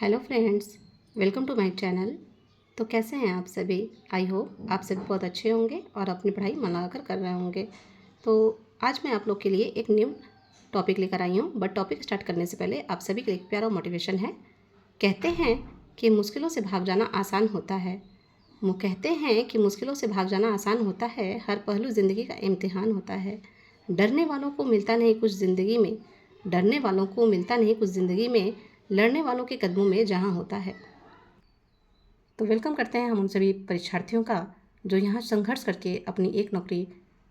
Hello friends, welcome to my channel. तो कैसे हैं आप सभी? आई होप आप सभी बहुत अच्छे होंगे और अपनी पढ़ाई मन लगाकर कर रहे होंगे। तो आज मैं आप लोग के लिए एक न्यू टॉपिक लेकर आई हूँ। बट टॉपिक स्टार्ट करने से पहले आप सभी के लिए एक प्यारा मोटिवेशन है। कहते हैं कि मुश्किलों से भाग जाना आसान होता है। कहते हैं कि मुश्किलों से भाग जाना आसान होता है, हर पहलू ज़िंदगी का इम्तिहान होता है। डरने वालों को मिलता नहीं कुछ ज़िंदगी में, डरने वालों को मिलता नहीं कुछ ज़िंदगी में, लड़ने वालों के कदमों में जहां होता है। तो वेलकम करते हैं हम उन सभी परीक्षार्थियों का जो यहाँ संघर्ष करके अपनी एक नौकरी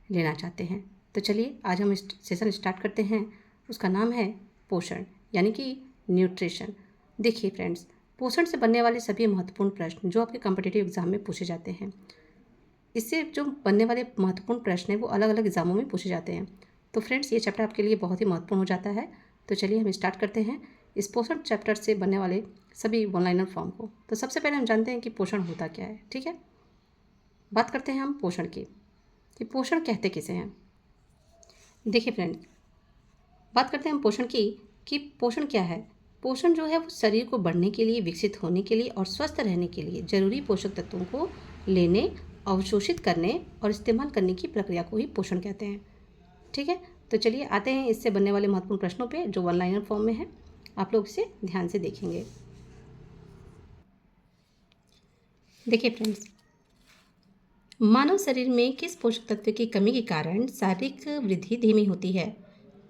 लेना चाहते हैं। तो चलिए आज हम इस सेशन स्टार्ट करते हैं। उसका नाम है पोषण, यानी कि न्यूट्रिशन। देखिए फ्रेंड्स, पोषण से बनने वाले सभी महत्वपूर्ण प्रश्न जो आपके कॉम्पिटिटिव एग्जाम में पूछे जाते हैं, इससे जो बनने वाले महत्वपूर्ण प्रश्न हैं वो अलग अलग एग्जामों में पूछे जाते हैं। तो फ्रेंड्स, ये चैप्टर आपके लिए बहुत ही महत्वपूर्ण हो जाता है। तो चलिए हम स्टार्ट करते हैं इस पोषण चैप्टर से बनने वाले सभी वन लाइनर फॉर्म को। तो सबसे पहले हम जानते हैं कि पोषण होता क्या है। ठीक है, बात करते हैं हम पोषण की कि पोषण कहते किसे हैं। देखिए फ्रेंड्स, बात करते हैं हम पोषण की कि पोषण क्या है। पोषण जो है वो शरीर को बढ़ने के लिए, विकसित होने के लिए और स्वस्थ रहने के लिए जरूरी पोषक तत्वों को लेने, अवशोषित करने और इस्तेमाल करने की प्रक्रिया को ही पोषण कहते हैं। ठीक है, तो चलिए आते हैं इससे बनने वाले महत्वपूर्ण प्रश्नों पे जो वन लाइनर फॉर्म में है। आप लोग इसे ध्यान से देखेंगे। देखिए फ्रेंड्स, मानव शरीर में किस पोषक तत्व की कमी के कारण शारीरिक वृद्धि धीमी होती है?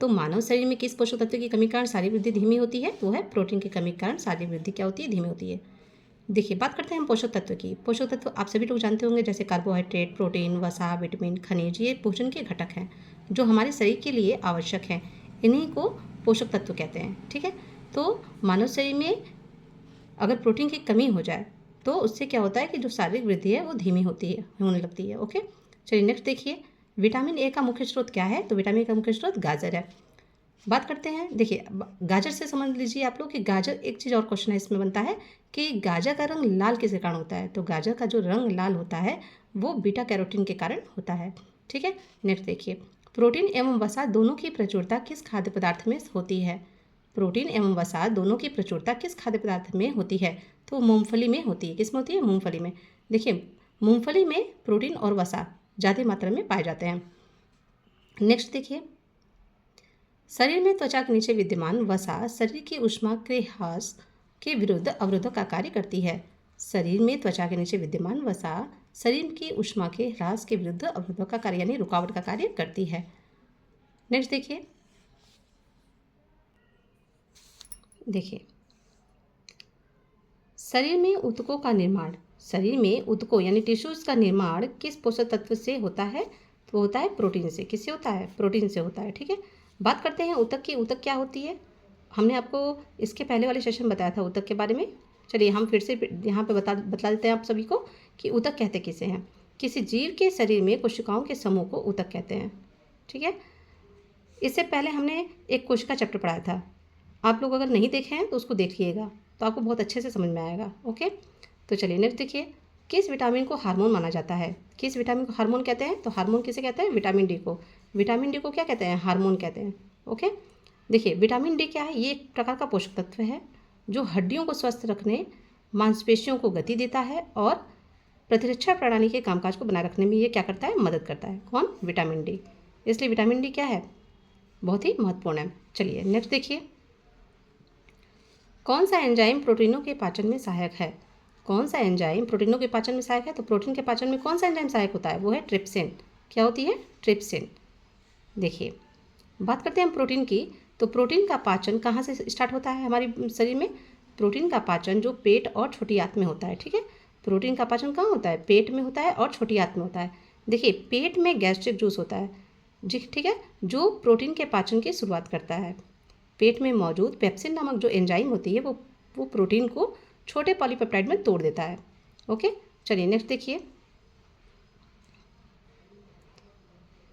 तो मानव शरीर में किस पोषक तत्व की कमी के कारण शारीरिक वृद्धि धीमी होती है? वो है प्रोटीन की कमी के कारण शारीरिक वृद्धि क्या होती है? धीमी होती है। देखिए, बात करते हैं हम पोषक तत्व की। पोषक तत्व आप सभी लोग जानते होंगे, जैसे कार्बोहाइड्रेट, प्रोटीन, वसा, विटामिन, खनिज, ये पोषण के घटक हैं जो हमारे शरीर के लिए आवश्यक हैं। इन्हीं को पोषक तत्व कहते हैं। ठीक है, तो मानव शरीर में अगर प्रोटीन की कमी हो जाए तो उससे क्या होता है कि जो शारीरिक वृद्धि है वो धीमी होने लगती है। ओके, चलिए नेक्स्ट देखिए, विटामिन ए का मुख्य स्रोत क्या है? तो विटामिन ए का मुख्य स्रोत गाजर है। बात करते हैं, देखिए गाजर से समझ लीजिए आप लोग कि गाजर, एक चीज़ और क्वेश्चन है इसमें बनता है कि गाजर का रंग लाल किस कारण होता है? तो गाजर का जो रंग लाल होता है वो बीटा कैरोटीन के कारण होता है। ठीक है, नेक्स्ट देखिए, प्रोटीन एवं वसा दोनों की प्रचुरता किस खाद्य पदार्थ में होती है? प्रोटीन एवं वसा दोनों की प्रचुरता किस खाद्य पदार्थ में होती है? तो मूंगफली में होती है। किस में होती है? मूंगफली में। देखिए, मूंगफली में प्रोटीन और वसा ज़्यादा मात्रा में पाए जाते हैं। नेक्स्ट देखिए, शरीर में त्वचा के नीचे विद्यमान वसा शरीर की ऊष्मा के ह्रास के विरुद्ध अवरोधक का कार्य करती है। शरीर में त्वचा के नीचे विद्यमान वसा शरीर की ऊष्मा के ह्रास के विरुद्ध अवरोधक का कार्य यानी रुकावट का कार्य करती है। नेक्स्ट देखिए, शरीर में ऊतकों का निर्माण, शरीर में ऊतकों यानी टिश्यूज का निर्माण किस पोषक तत्व से होता है? तो होता है प्रोटीन से। किससे होता है? प्रोटीन से होता है। ठीक है, बात करते हैं ऊतक की। ऊतक क्या होती है? हमने आपको इसके पहले वाले सेशन बताया था ऊतक के बारे में। चलिए हम फिर से यहाँ पे बतला देते हैं आप सभी को कि ऊतक कहते किसे हैं। किसी जीव के शरीर में कोशिकाओं के समूह को ऊतक कहते हैं। ठीक है, इससे पहले हमने एक कोशिका चैप्टर पढ़ाया था। आप लोग अगर नहीं देखे हैं तो उसको देखिएगा, तो आपको बहुत अच्छे से समझ में आएगा। ओके, तो चलिए नेक्स्ट देखिए, किस विटामिन को हार्मोन माना जाता है? किस विटामिन को हार्मोन कहते हैं? तो हार्मोन किसे कहते हैं? विटामिन डी को। विटामिन डी को क्या कहते हैं? हार्मोन कहते हैं। ओके, देखिए विटामिन डी क्या है? ये एक प्रकार का पोषक तत्व है जो हड्डियों को स्वस्थ रखने, मांसपेशियों को गति देता है और प्रतिरक्षा प्रणाली के कामकाज को बनाए रखने में ये क्या करता है? मदद करता है। कौन? Vitamin D. इसलिए विटामिन डी क्या है? बहुत ही महत्वपूर्ण है। चलिए नेक्स्ट देखिए, कौन सा एंजाइम प्रोटीनों के पाचन में सहायक है? कौन सा एंजाइम प्रोटीनों के पाचन में सहायक है? तो प्रोटीन के पाचन में कौन सा एंजाइम सहायक होता है? वो है ट्रिप्सिन। क्या होती है? ट्रिप्सिन। देखिए, बात करते हैं हम प्रोटीन की। तो प्रोटीन का पाचन कहाँ से स्टार्ट होता है हमारे शरीर में? प्रोटीन का पाचन जो पेट और छोटी आंत में होता है। ठीक है, प्रोटीन का पाचन कहाँ होता है? पेट में होता है और छोटी आंत में होता है। देखिए, पेट में गैस्ट्रिक जूस होता है जी, ठीक है, जो प्रोटीन के पाचन की शुरुआत करता है। पेट में मौजूद पेप्सिन नामक जो एंजाइम होती है वो प्रोटीन को छोटे पॉलीपेप्टाइड में तोड़ देता है। ओके, चलिए नेक्स्ट देखिए,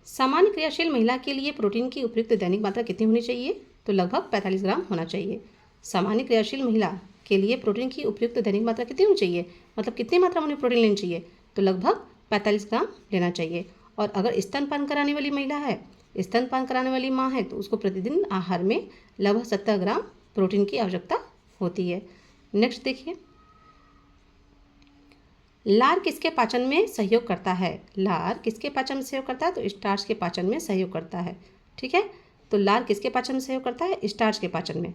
सामान्य क्रियाशील महिला के लिए प्रोटीन की उपयुक्त दैनिक मात्रा कितनी होनी चाहिए? तो लगभग 45 ग्राम होना चाहिए। सामान्य क्रियाशील महिला के लिए प्रोटीन की उपयुक्त दैनिक मात्रा कितनी होनी चाहिए? मतलब कितनी मात्रा में प्रोटीन लेनी चाहिए? तो लगभग 45 ग्राम लेना चाहिए। और अगर स्तनपान कराने वाली महिला है, स्तनपान कराने वाली माँ है, तो उसको प्रतिदिन आहार में लगभग 70 ग्राम प्रोटीन की आवश्यकता होती है। नेक्स्ट देखिए, लार किसके पाचन में सहयोग करता है? लार किसके पाचन में सहयोग करता है? तो स्टार्च के पाचन में सहयोग करता है। ठीक है, तो लार किसके पाचन में सहयोग करता है? स्टार्च के पाचन में।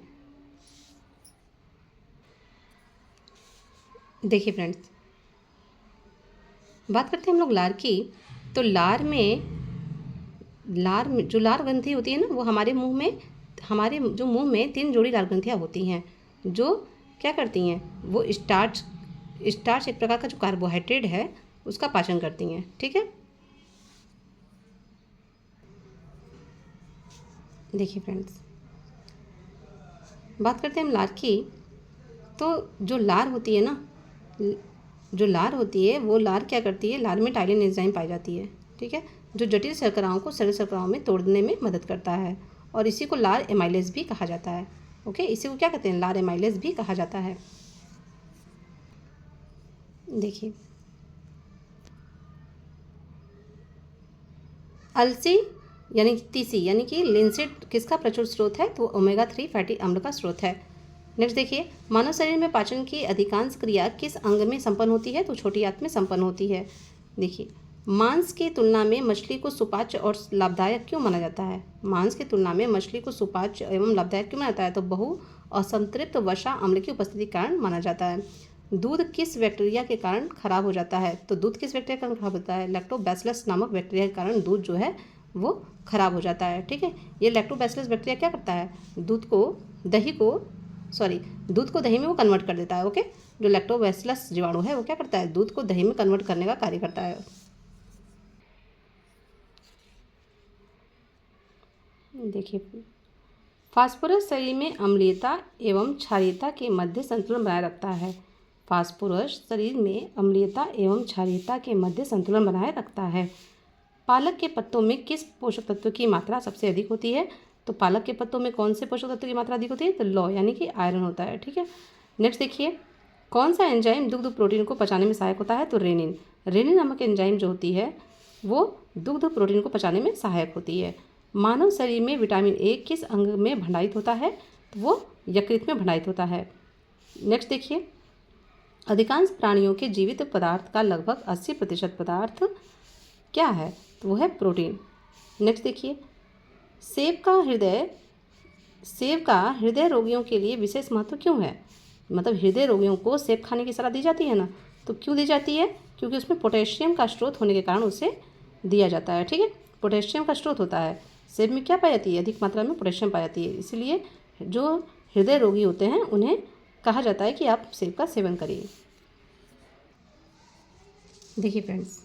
देखिए फ्रेंड्स, बात करते हैं हम लोग लार की। तो जो लार ग्रंथि होती है ना, वो हमारे जो मुंह में 3 जोड़ी लार ग्रंथियाँ होती हैं, जो क्या करती हैं? वो स्टार्च एक प्रकार का जो कार्बोहाइड्रेट है उसका पाचन करती हैं। ठीक है, देखिए फ्रेंड्स, बात करते हैं हम लार की। तो जो लार होती है ना, जो लार होती है वो लार क्या करती है? लार में टाइलिन एंजाइम पाई जाती है। ठीक है, जो जटिल शर्कराओं को सरल शर्कराओं में तोड़ने में मदद करता है, और इसी को लार एमाइलेज भी कहा जाता है। ओके, इसी को क्या कहते हैं? लार एमाइलेज भी कहा जाता है। देखिए, अलसी यानी तीसी यानी कि लिनसीड किसका प्रचुर स्रोत है? तो ओमेगा 3 फैटी अम्ल का स्रोत है। नेक्स्ट देखिए, मानव शरीर में पाचन की अधिकांश क्रिया किस अंग में संपन्न होती है? तो छोटी आंत में संपन्न होती है। देखिए, मांस की तुलना में मछली को सुपाच्य और लाभदायक क्यों माना जाता है? मांस की तुलना में मछली को सुपाच्य एवं लाभदायक क्यों माना जाता है? तो बहु असंतृप्त वसा अम्ल की उपस्थिति के कारण माना जाता है। दूध किस बैक्टीरिया के कारण खराब हो जाता है? तो दूध किस बैक्टीरिया के कारण खराब होता है? लैक्टोबैसिलस नामक बैक्टीरिया के कारण दूध जो है वो खराब हो जाता है। ठीक है, ये लैक्टोबैसिलस बैक्टीरिया क्या करता है? दूध को दही में वो कन्वर्ट कर देता है। ओके, जो लैक्टोबैसिलस जीवाणु है वो क्या करता है? दूध को दही में कन्वर्ट करने का कार्य करता है। देखिए, फास्फोरस शरीर में अम्लीयता एवं क्षारीयता के मध्य संतुलन बनाए रखता है। फास्फोरस शरीर में अम्लीयता एवं क्षारीयता के मध्य संतुलन बनाए रखता है। पालक के पत्तों में किस पोषक तत्व की मात्रा सबसे अधिक होती है? तो पालक के पत्तों में कौन से पोषक तत्व की मात्रा अधिक होती है? तो लौ यानी कि आयरन होता है। ठीक है, नेक्स्ट देखिए, कौन सा एंजाइम दुग्ध प्रोटीन को पचाने में सहायक होता है? तो रेनिन। रेनिन नामक एंजाइम जो होती है वो दुग्ध प्रोटीन को पचाने में सहायक होती है। मानव शरीर में विटामिन ए किस अंग में भंडारित होता है? तो वो यकृत में भंडारित होता है। नेक्स्ट देखिए, अधिकांश प्राणियों के जीवित पदार्थ का लगभग 80% पदार्थ क्या है? तो वो है प्रोटीन। नेक्स्ट देखिए, सेब का हृदय रोगियों के लिए विशेष महत्व क्यों है? मतलब हृदय रोगियों को सेब खाने की सलाह दी जाती है ना, तो क्यों दी जाती है? क्योंकि उसमें पोटेशियम का स्रोत होने के कारण उसे दिया जाता है। ठीक है, पोटेशियम का स्रोत होता है। सेब में क्या पाई जाती है? अधिक मात्रा में पोटेशियम पाई जाती है, इसलिए जो हृदय रोगी होते हैं उन्हें कहा जाता है कि आप सेब का सेवन करिए। देखिए फ्रेंड्स,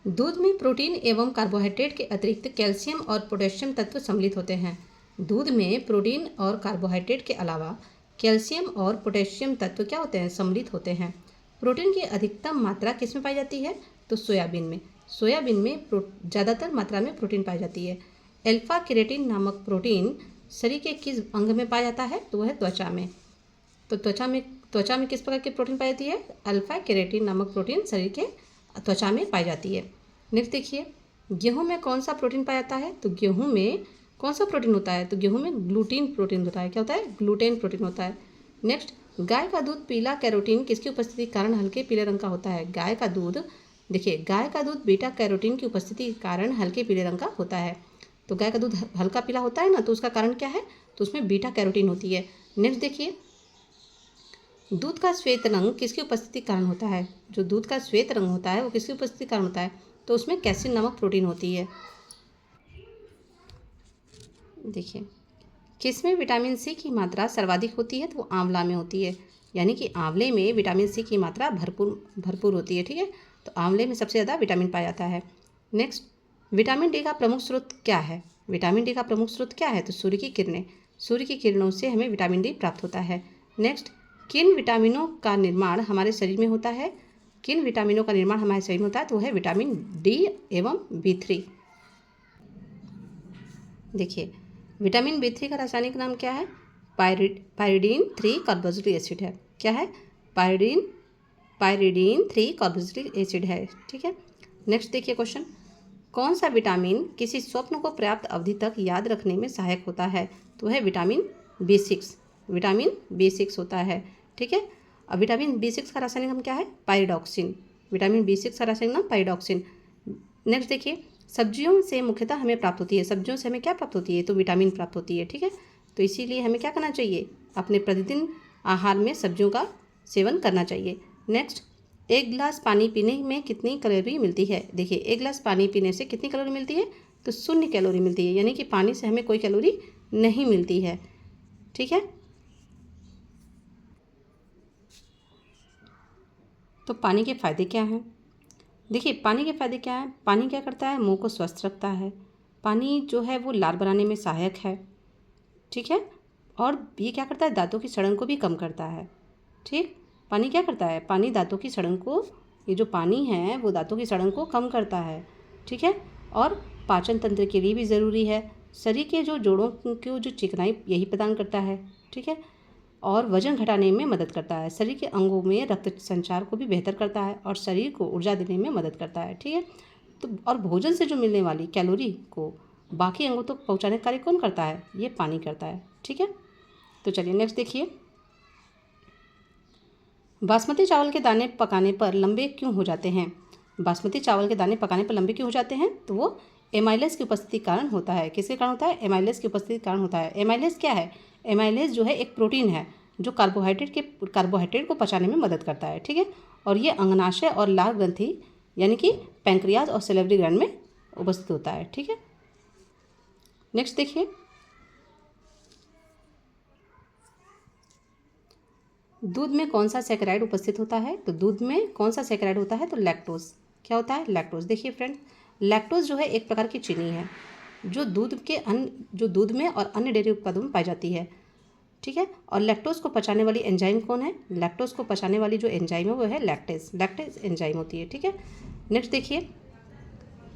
दूध में प्रोटीन एवं कार्बोहाइड्रेट के अतिरिक्त कैल्शियम और पोटेशियम तत्व सम्मिलित होते हैं। दूध में प्रोटीन और कार्बोहाइड्रेट के अलावा कैल्शियम और पोटेशियम तत्व क्या होते हैं? सम्मिलित होते हैं। प्रोटीन की अधिकतम मात्रा किस में पाई जाती है? तो सोयाबीन में। सोयाबीन में ज़्यादातर मात्रा में प्रोटीन पाई जाती है। अल्फा केराटिन नामक प्रोटीन शरीर के किस अंग में पाया जाता है? तो वह है त्वचा में। तो त्वचा में किस प्रकार की प्रोटीन पाई जाती है? अल्फा केराटिन नामक प्रोटीन शरीर के त्वचा में पाई जाती है। नेक्स्ट देखिए, गेहूं में कौन सा प्रोटीन पाया जाता है? तो गेहूं में कौन सा प्रोटीन होता है? तो गेहूं में ग्लूटीन प्रोटीन होता है। क्या होता है? ग्लूटेन प्रोटीन होता है। नेक्स्ट, गाय का दूध पीला कैरोटीन किसकी उपस्थिति के कारण हल्के पीले रंग का होता है? गाय का दूध बीटा कैरोटीन की उपस्थिति के कारण हल्के पीले रंग का होता है। तो गाय का दूध हल्का पीला होता है ना, तो उसका कारण क्या है? तो उसमें बीटा कैरोटीन होती है। नेक्स्ट देखिए, दूध का श्वेत रंग किसकी उपस्थिति के कारण होता है? जो दूध का श्वेत रंग होता है वो किसकी उपस्थिति के कारण होता है? तो उसमें कैसिन नामक प्रोटीन होती है। देखिए, किसमें विटामिन सी की मात्रा सर्वाधिक होती है? तो वो आंवला में होती है, यानी कि आंवले में विटामिन सी की मात्रा भरपूर होती है। ठीक है, तो आंवले में सबसे ज़्यादा विटामिन पाया जाता है। नेक्स्ट, विटामिन डी का प्रमुख स्रोत क्या है? विटामिन डी का प्रमुख स्रोत क्या है? तो सूर्य की किरणें। सूर्य की किरणों से हमें विटामिन डी प्राप्त होता है। नेक्स्ट, किन विटामिनों का निर्माण हमारे शरीर में होता है? किन विटामिनों का निर्माण हमारे शरीर में होता है? तो वह है विटामिन डी एवं B3। देखिए, विटामिन B3 का रासायनिक नाम क्या है? पायरिडीन 3 कार्बोक्सिलिक एसिड है। क्या है? पायरिडीन 3 कार्बोक्सिलिक एसिड है। ठीक है, नेक्स्ट देखिए क्वेश्चन, कौन सा विटामिन किसी स्वप्न को पर्याप्त अवधि तक याद रखने में सहायक होता है? तो वह विटामिन B6 होता है। ठीक है। अब विटामिन B6 का रासायनिक नाम क्या है? पाइरिडॉक्सिन। विटामिन B6 का रासायनिक नाम पाइरिडॉक्सिन। नेक्स्ट देखिए, सब्जियों से मुख्यतः हमें प्राप्त होती है, सब्जियों से हमें क्या प्राप्त होती है? तो विटामिन प्राप्त होती है, ठीक है। तो इसीलिए हमें क्या करना चाहिए? अपने प्रतिदिन आहार में सब्जियों का सेवन करना चाहिए। नेक्स्ट, एक गिलास पानी पीने में कितनी कैलोरी मिलती है? देखिए, एक गिलास पानी पीने से कितनी कैलोरी मिलती है? तो 0 कैलोरी मिलती है, यानी कि पानी से हमें कोई कैलोरी नहीं मिलती है, ठीक है। तो पानी के फ़ायदे क्या हैं? देखिए, पानी के फ़ायदे क्या हैं? पानी क्या करता है? मुंह को स्वस्थ रखता है। पानी जो है वो लार बनाने में सहायक है, ठीक है। और ये क्या करता है? दांतों की सड़न को भी कम करता है, ठीक। पानी क्या करता है? पानी दांतों की सड़न को, ये जो पानी है वो दांतों की सड़न को कम करता है, ठीक है। और पाचन तंत्र के लिए भी ज़रूरी है। शरीर के जो जोड़ों को जो चिकनाई यही प्रदान करता है, ठीक है। और वजन घटाने में मदद करता है। शरीर के अंगों में रक्त संचार को भी बेहतर करता है और शरीर को ऊर्जा देने में मदद करता है, ठीक है। तो और भोजन से जो मिलने वाली कैलोरी को बाकी अंगों तक पहुंचाने का कार्य कौन करता है? ये पानी करता है, ठीक है। तो चलिए नेक्स्ट देखिए, बासमती चावल के दाने पकाने पर लंबे क्यों हो जाते हैं? बासमती चावल के दाने पकाने पर लंबे क्यों हो जाते हैं? तो वो एमाइलेज की उपस्थिति के कारण होता है। किसके कारण होता है? एमाइलेज की उपस्थिति के कारण होता है। एमाइलेज क्या है? एमाइलेज जो है एक प्रोटीन है जो कार्बोहाइड्रेट को पचाने में मदद करता है, ठीक है। और ये अंगनाशय और लाल ग्रंथि यानी कि पैंक्रियाज और सैलिवरी ग्लैंड में उपस्थित होता है, ठीक है। नेक्स्ट देखिए, दूध में कौन सा सैकराइड उपस्थित होता है? तो दूध में कौन सा सैकराइड होता है? तो लैक्टोज। क्या होता है? लैक्टोज। देखिए फ्रेंड, लैक्टोज जो है एक प्रकार की चीनी है जो दूध में और अन्य डेयरी उत्पादों में पाई जाती है, ठीक है। और लैक्टोज को पचाने वाली एंजाइम कौन है? लैक्टोज को पचाने वाली जो एंजाइम है वो है लैक्टेज। लैक्टेज एंजाइम होती है, ठीक है। नेक्स्ट देखिए,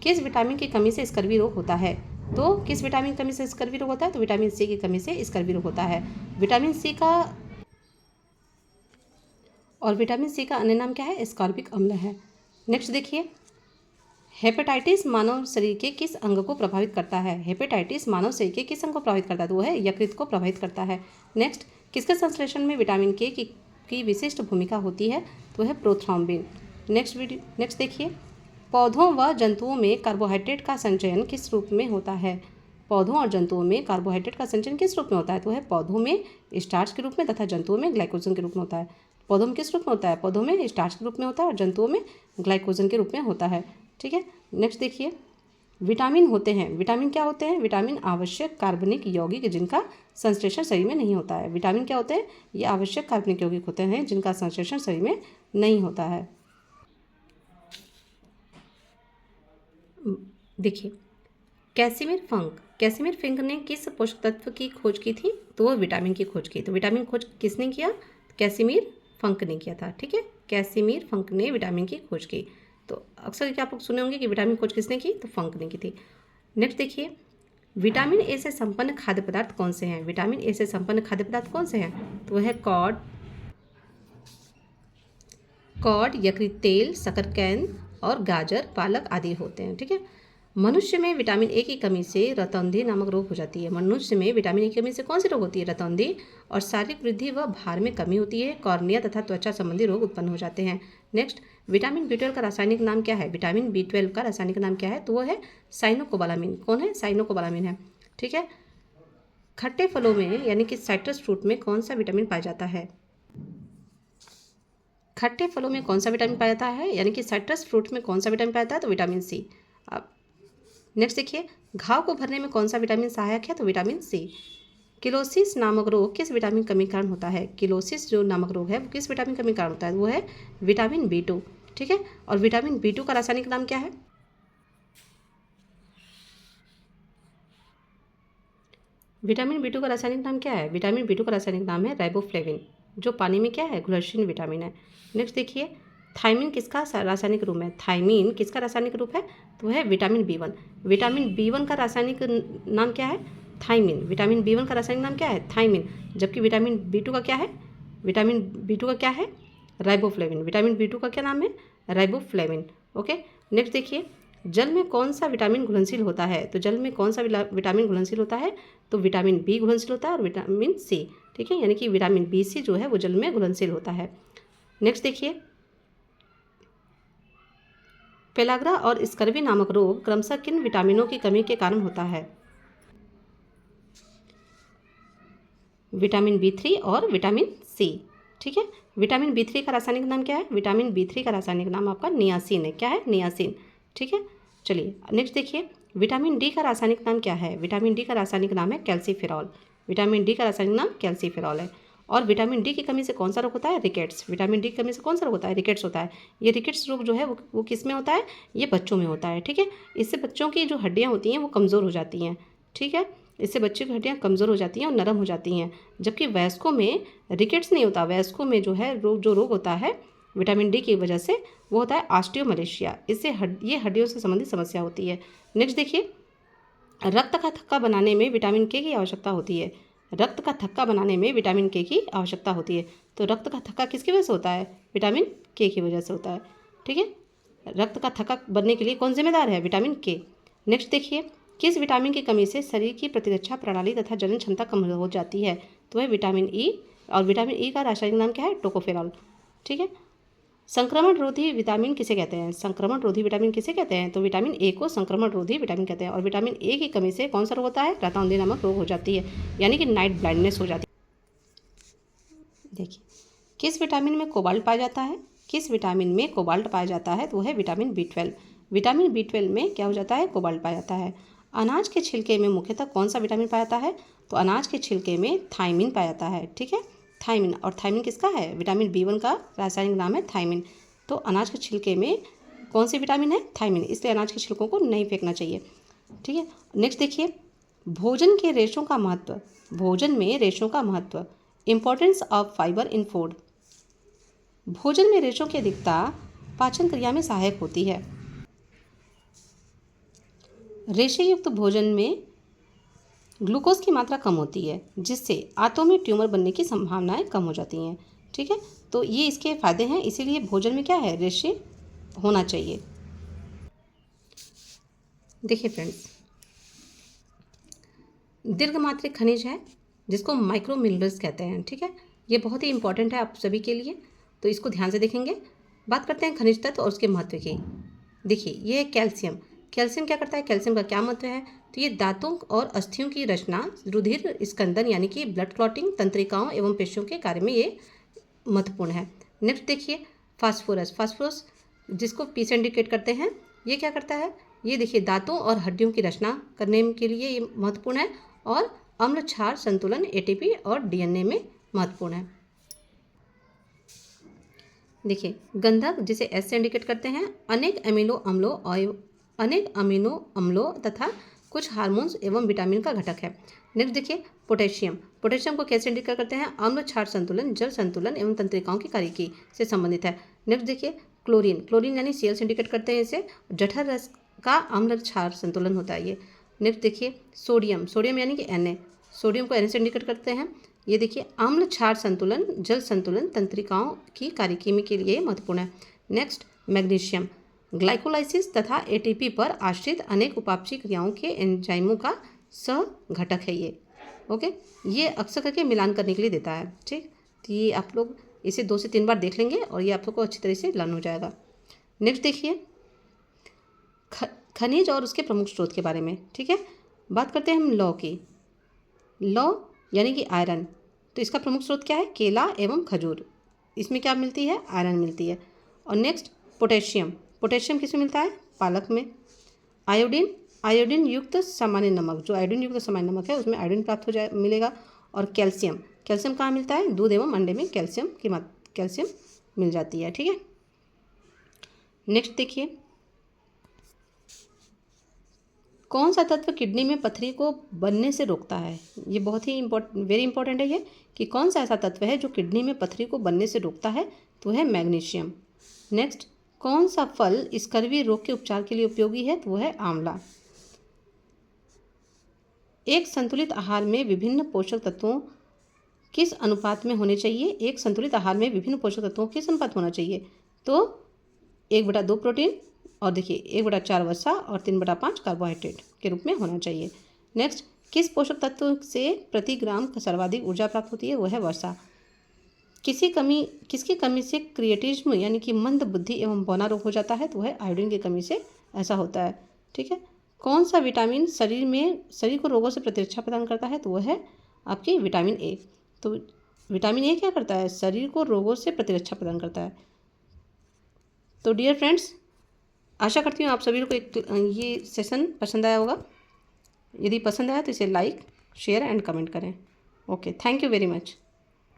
किस विटामिन की कमी से स्कर्वी रोग होता है? तो किस विटामिन की कमी से स्कर्वी रोग होता है? तो विटामिन सी की कमी से स्कर्वी रोग होता है। विटामिन सी का अन्य नाम क्या है? एस्कॉर्बिक अम्ल है। नेक्स्ट देखिए, हेपेटाइटिस मानव शरीर के किस अंग को प्रभावित करता है? हेपेटाइटिस मानव शरीर के किस अंग को प्रभावित करता है? तो वो है यकृत को प्रभावित करता है। नेक्स्ट, किसके संश्लेषण में विटामिन के की विशिष्ट भूमिका होती है? तो है प्रोथ्रोम्बिन। नेक्स्ट देखिए, पौधों व जंतुओं में कार्बोहाइड्रेट का संचयन किस रूप में होता है? पौधों और जंतुओं में कार्बोहाइड्रेट का संचयन किस रूप में होता है? तो है पौधों में स्टार्च के रूप में तथा जंतुओं में ग्लाइकोजन के रूप में होता है। पौधों में किस रूप में होता है? पौधों में स्टार्च के रूप में होता है और जंतुओं में ग्लाइकोजन के रूप में होता है, ठीक है। नेक्स्ट देखिए, विटामिन होते हैं, विटामिन क्या होते हैं? विटामिन आवश्यक कार्बनिक यौगिक जिनका संश्लेषण शरीर में नहीं होता है। विटामिन क्या होते हैं? ये आवश्यक कार्बनिक यौगिक होते हैं जिनका संश्लेषण शरीर में नहीं होता है। देखिए, कैसिमिर फिंक ने किस पोषक तत्व की खोज की थी? तो वो विटामिन की खोज की। तो विटामिन खोज किसने किया? कैसिमिर फंक ने किया था, ठीक है। कैसिमिर फंक ने विटामिन की खोज की। तो अक्सर क्या आप लोग सुने होंगे कि विटामिन खोज किसने की? तो फंक ने की थी। नेक्स्ट देखिए, विटामिन ए से संपन्न खाद्य पदार्थ कौन से हैं? विटामिन ए से संपन्न खाद्य पदार्थ कौन से हैं? तो वह है कॉड, यकृत तेल, शकरकंद और गाजर, पालक आदि होते हैं, ठीक है। मनुष्य में विटामिन ए की कमी से रतौंधी नामक रोग हो जाती है। मनुष्य में विटामिन ए की कमी से कौन सी रोग होती है? रतौंधी। और शारीरिक वृद्धि व भार में कमी होती है। कॉर्निया तथा त्वचा संबंधी रोग उत्पन्न हो जाते हैं। नेक्स्ट, विटामिन B12 का रासायनिक नाम क्या है? विटामिन B12 का रासायनिक नाम क्या है? तो वो है साइनोकोबालामिन। कौन है? साइनोकोबालामिन है, ठीक है। खट्टे फलों में यानी कि साइट्रस फ्रूट में कौन सा विटामिन पाया जाता है? खट्टे फलों में कौन सा विटामिन पाया जाता है? यानी कि साइट्रस फ्रूट में कौन सा विटामिन पाया जाता है? तो विटामिन सी। अब नेक्स्ट देखिए, घाव को भरने में कौन सा विटामिन सहायक है? तो विटामिन सी। किलोसिस नामक रोग किस विटामिन कमी कारण होता है? किलोसिस जो नामक रोग है वो किस विटामिन कमी कारण होता है? वो है विटामिन B2, ठीक है। और विटामिन B2 का रासायनिक नाम क्या है? विटामिन B2 का रासायनिक नाम क्या है? विटामिन B2 का रासायनिक नाम है राइबोफ्लेविन, जो पानी में क्या है? घुलनशील विटामिन है। नेक्स्ट देखिए, थायमिन किसका रासायनिक रूप है? थायमिन किसका रासायनिक रूप है? तो है विटामिन B1। विटामिन B1 का रासायनिक नाम क्या है? थायमिन। विटामिन B1 का रासायनिक नाम क्या है? थायमिन। जबकि विटामिन B2 का क्या है? विटामिन B2 का क्या है? राइबोफ्लेविन। विटामिन B2 का क्या नाम है? Riboflavin, okay. नेक्स्ट देखिए, जल में कौन सा विटामिन घुलनशील होता है? तो जल में कौन सा विटामिन घुलनशील होता है? तो विटामिन B घुलनशील होता है और विटामिन C, ठीक है, यानी कि विटामिन बी सी जो है वो जल में घुलनशील होता है। नेक्स्ट देखिए, पेलाग्रा और स्कर्वी नामक रोग क्रमशः किन विटामिनों की कमी के कारण होता है? विटामिन बी3 और विटामिन सी। ठीक है, विटामिन बी3 का रासायनिक नाम क्या है? विटामिन बी3 का रासायनिक नाम आपका नियासिन है। क्या है? नियासिन। ठीक है, चलिए नेक्स्ट देखिए, विटामिन डी का रासायनिक नाम क्या है? विटामिन डी का रासायनिक नाम है कैल्सीफेरॉल। विटामिन डी का रासायनिक नाम कैल्सीफेरॉल है। और विटामिन डी की कमी से कौन सा रोग होता है? रिकेट्स। विटामिन डी की कमी से कौन सा रोग होता है? रिकेट्स होता है। ये रिकेट्स रोग जो है वो किस में होता है? ये बच्चों में होता है। ठीक है, इससे बच्चों की जो हड्डियाँ होती हैं वो कमज़ोर हो जाती हैं। ठीक है, इससे बच्चे की हड्डियाँ कमज़ोर हो जाती हैं और नरम हो जाती हैं। जबकि वयस्कों में रिकेट्स नहीं होता। वयस्कों में जो है रोग होता है विटामिन डी की वजह से, वो होता है ऑस्टियोमलेशिया। इससे ये हड्डियों से संबंधित समस्या होती है। नेक्स्ट देखिए, रक्त का थक्का बनाने में विटामिन के की आवश्यकता होती है। रक्त का थक्का बनाने में विटामिन के की आवश्यकता होती है। तो रक्त का थक्का किसकी वजह से होता है? विटामिन के की वजह से होता है। ठीक है, रक्त का थक्का बनने के लिए कौन जिम्मेदार है? विटामिन के। नेक्स्ट देखिए, किस विटामिन की कमी से शरीर की प्रतिरक्षा प्रणाली तथा जनन क्षमता कम हो जाती है? तो वह विटामिन ई। और विटामिन ई का रासायनिक नाम क्या है? टोकोफेरॉल। ठीक है, संक्रमण रोधी विटामिन किसे कहते हैं? संक्रमण रोधी विटामिन किसे कहते हैं? तो विटामिन ए को संक्रमण रोधी विटामिन कहते हैं। और विटामिन ए की कमी से कौन सा रोग होता है? रातौंधी नामक रोग हो जाती है, यानी कि नाइट ब्लाइंडनेस हो जाती है। देखिए, किस विटामिन में कोबाल्ट पाया जाता है? किस विटामिन में कोबाल्ट पाया जाता है? तो वह है विटामिन बी12। विटामिन बी12 में क्या हो जाता है? कोबाल्ट पाया जाता है। अनाज के छिलके में मुख्यतः कौन सा विटामिन पाया जाता है? तो अनाज के छिलके में थायमिन पाया जाता है। ठीक है, थायमिन। और थायमिन किसका है? विटामिन बी1 का रासायनिक नाम है थायमिन। तो अनाज के छिलके में कौन सी विटामिन है? थायमिन। इसलिए अनाज के छिलकों को नहीं फेंकना चाहिए। ठीक है, नेक्स्ट देखिए, भोजन के रेशों का महत्व। भोजन में रेशों का महत्व। Importance of fibre in food. भोजन में रेशों की अधिकता पाचन क्रिया में सहायक होती है। रेशे युक्त भोजन में ग्लूकोज की मात्रा कम होती है, जिससे आंतों में ट्यूमर बनने की संभावनाएं कम हो जाती हैं। ठीक है, तो ये इसके फायदे हैं। इसीलिए भोजन में क्या है? रेशे होना चाहिए। देखिए फ्रेंड्स, दीर्घमात्रिक खनिज है जिसको माइक्रो मिनरल्स कहते हैं। ठीक है, ये बहुत ही इंपॉर्टेंट है आप सभी के लिए, तो इसको ध्यान से देखेंगे। बात करते हैं खनिज तत्व और उसके महत्व की। देखिए, ये है कैल्शियम। कैल्शियम क्या करता है? कैल्शियम का क्या महत्व है? तो ये दांतों और अस्थियों की रचना, रुधिर स्कंदन यानी कि ब्लड क्लॉटिंग, तंत्रिकाओं एवं पेशियों के कार्य में ये महत्वपूर्ण है। नेक्स्ट देखिए, फास्फोरस। फास्फोरस जिसको पी से इंडिकेट करते हैं, ये क्या करता है? ये देखिए, दांतों और हड्डियों की रचना करने के लिए ये महत्वपूर्ण है। और अम्ल क्षार संतुलन एटीपी और डीएनए में महत्वपूर्ण है। देखिए, गंधक जिसे एस से इंडिकेट करते हैं, अनेक अमीनो अम्लों तथा कुछ हार्मोन्स एवं विटामिन का घटक है। नेक्स्ट देखिए, पोटेशियम। पोटेशियम को कैसे इंडिकेट करते हैं? अम्ल क्षार संतुलन, जल संतुलन एवं तंत्रिकाओं की कार्यकी से संबंधित है। नेक्स्ट देखिए, क्लोरीन। क्लोरीन यानी सीएल से इंडिकेट करते हैं इसे, जठर रस का अम्ल क्षार संतुलन होता है ये। नेक्स्ट देखिए, सोडियम। सोडियम यानी कि Na। सोडियम को Na से इंडिकेट करते हैं। ये देखिए, अम्ल क्षार संतुलन, जल संतुलन, तंत्रिकाओं की कार्यकीमी के लिए महत्वपूर्ण है। Next, magnesium. ग्लाइकोलाइसिस तथा एटीपी पर आश्रित अनेक उपापचयी क्रियाओं के एंजाइमों का सह घटक है ये। ओके, ये अक्सर करके मिलान करने के लिए देता है। ठीक, तो ये आप लोग इसे 2 से 3 बार देख लेंगे और ये आप लोग को अच्छी तरह से लर्न हो जाएगा। नेक्स्ट देखिए, खनिज और उसके प्रमुख स्रोत के बारे में। ठीक है, बात करते हैं हम लौ की। लौ यानी कि आयरन, तो इसका प्रमुख स्रोत क्या है? केला एवं खजूर। इसमें क्या मिलती है? आयरन मिलती है। और नेक्स्ट, पोटेशियम। पोटेशियम किसमें मिलता है? पालक में। आयोडीन। आयोडीन युक्त सामान्य नमक, जो आयोडीन युक्त सामान्य नमक है उसमें आयोडीन प्राप्त मिलेगा। और कैल्शियम। कैल्शियम कहाँ मिलता है? दूध एवं अंडे में कैल्शियम मिल जाती है। ठीक है, नेक्स्ट देखिए, कौन सा तत्व किडनी में पथरी को बनने से रोकता है? ये बहुत ही वेरी इंपॉर्टेंट है ये, कि कौन सा ऐसा तत्व है जो किडनी में पथरी को बनने से रोकता है? तो है मैग्नीशियम। नेक्स्ट, कौन सा फल स्कर्वी रोग के उपचार के लिए उपयोगी है? तो वो है आंवला। एक संतुलित आहार में विभिन्न पोषक तत्वों किस अनुपात में होने चाहिए? एक संतुलित आहार में विभिन्न पोषक तत्वों किस अनुपात होना चाहिए? तो 1/2 प्रोटीन, और देखिए 1/4 वसा और 3/5 कार्बोहाइड्रेट के रूप में होना चाहिए। नेक्स्ट, किस पोषक तत्व से प्रति ग्राम सर्वाधिक ऊर्जा प्राप्त होती है? वो है वसा। किसकी कमी से क्रिएटिज्म यानी कि मंद बुद्धि एवं बौना रोग हो जाता है? तो वह है आयोडीन की कमी से ऐसा होता है। ठीक है। कौन सा विटामिन शरीर को रोगों से प्रतिरक्षा प्रदान करता है? तो वह है आपकी विटामिन ए। तो विटामिन ए क्या करता है? शरीर को रोगों से प्रतिरक्षा प्रदान करता है। तो डियर फ्रेंड्स, आशा करती हूँ आप सभी को ये सेशन पसंद आया होगा। यदि पसंद आया तो इसे लाइक, शेयर एंड कमेंट करें। Okay, thank you very much.